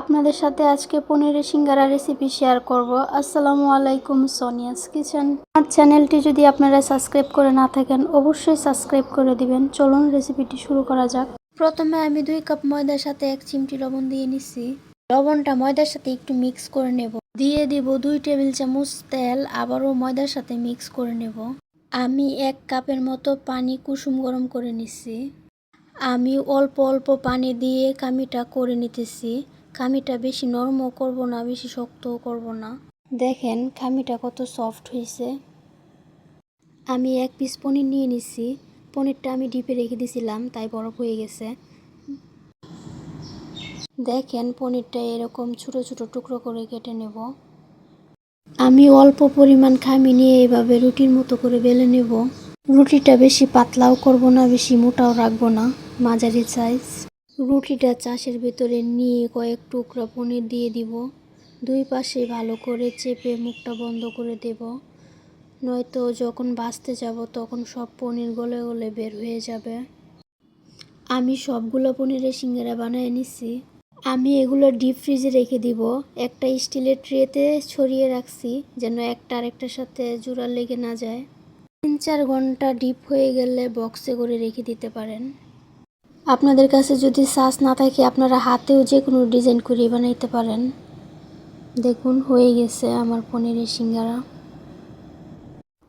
আপনাদের সাথে আজকে পনিরের সিঙ্গারা রেসিপি শেয়ার করব। আসসালামু আলাইকুম, সোনিয়াস কিচেন। আমার চ্যানেলটি যদি আপনারা সাবস্ক্রাইব করে না থাকেন অবশ্যই সাবস্ক্রাইব করে দিবেন। চলুন রেসিপিটি শুরু করা যাক। প্রথমে আমি 2 কাপ ময়দার সাথে 1 চিমটি লবণ দিয়ে নিছি। লবণটা ময়দার সাথে একটু মিক্স করে নেব। দিয়ে দেব 2 টেবিল চামচ তেল, আবারও ময়দার সাথে মিক্স করে নেব। আমি 1 কাপের মতো পানি কুসুম গরম করে নিছি। আমি অল্প অল্প পানি দিয়ে কামিটা করে নিতেছি। কামিটা বেশি নরমও করব না, বেশি শক্তও করব না। দেখেন কামিটা কত সফট হয়েছে। আমি 1 পিস পনির নিয়ে নিছি। পনিরটা আমি ডিপে রেখে দিয়েছিলাম, তাই বরফ হয়ে গেছে। দেখেন পনিরটা এরকম ছোট ছোট টুকরো করে কেটে নেব। আমি অল্প পরিমাণ খামি নিয়ে এভাবে রুটির মতো করে বেলে নেব। রুটিটা বেশি পাতলাও করব না, বেশি মোটাও রাখবো না, মাঝারি সাইজ। রুটিটা চাষের ভেতরে নিয়ে কয়েক টুকরা পনির দিয়ে দিব। 2 পাশে ভালো করে চেপে মুখটা বন্ধ করে দেব, নয়তো যখন ভাজতে যাব তখন সব পনির গলে গলে বের হয়ে যাবে। আমি সবগুলো পনিরের সিঙ্গারা বানিয়ে নিছি। আমি এগুলো ডিপ ফ্রিজে রেখে দিব। একটা স্টিলের ট্রেতে ছড়িয়ে রাখছি যেন একটা আরেকটার সাথে জোড়া লেগে না যায়। 3-4 ঘন্টা ডিপ হয়ে গেলে বক্সে করে রেখে দিতে পারেন। আপনাদের কাছে যদি সস না থাকে আপনারা হাতেও যে কোনো ডিজাইন করে বানাইতে পারেন। দেখুন হয়ে গেছে আমার পনিরের সিঙ্গারা।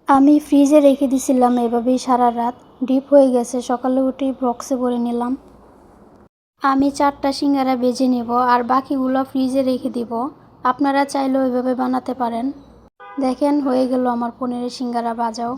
আমি ফ্রিজে রেখে দিয়েছিলাম এভাবেই সারা রাত। ডিপ হয়ে গেছে, সকালে উঠে বক্সে ভরে নিলাম। আমি 4টা সিঙ্গারা ভেজে নেব আর বাকিগুলো ফ্রিজে রেখে দিব। আপনারা চাইলেও এভাবে বানাতে পারেন। দেখেন হয়ে গেল আমার পনিরের সিঙ্গারা ভাজাও।